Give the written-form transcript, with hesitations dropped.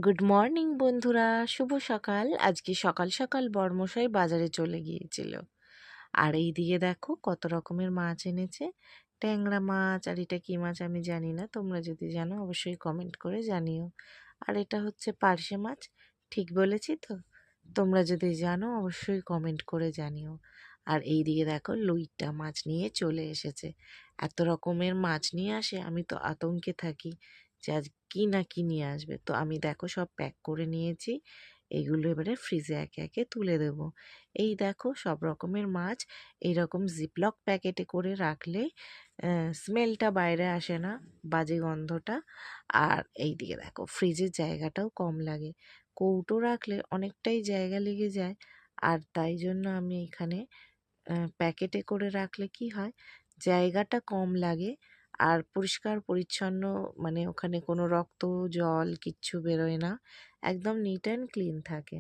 Good morning বন্ধুরা, শুভ সকাল। আজকে সকাল সকাল বরমশাই বাজারে চলে গিয়েছিল। আর এই দিকে দেখো কত রকমের মাছ এনেছে। ট্যাংরা মাছ, আর এটা কি মাছ আমি জানি না, তোমরা যদি জানো অবশ্যই কমেন্ট করে জানিও। আর এটা হচ্ছে পার্শে মাছ, ঠিক বলেছি তো? তোমরা যদি জানো অবশ্যই কমেন্ট করে জানিও। আর এই দিকে দেখো লইট্টা মাছ নিয়ে চলে এসেছে। এত রকমের মাছ নিয়ে আসে, আমি তো আতঙ্কে থাকি যে আজ কি না কি নিয়ে আসবে। তো আমি দেখো সব প্যাক করে নিয়েছি, এগুলো এবারে ফ্রিজে একে একে তুলে দেব। এই দেখো সব রকমের মাছ এইরকম জিপলক প্যাকেটে করে রাখলে স্মেলটা বাইরে আসে না, বাজে গন্ধটা। আর এই দিকে দেখো ফ্রিজের জায়গাটাও কম লাগে, কৌটো রাখলে অনেকটাই জায়গা লেগে যায়। আর তাই জন্য আমি এখানে প্যাকেটে করে রাখলে কি হয়, জায়গাটা কম লাগে। আর পরিষ্কার পরিচ্ছন্ন, মানে ওখানে কোনো রক্ত জল কিচ্ছু বেরোয় না, একদম নিট অ্যান্ড ক্লিন থাকে।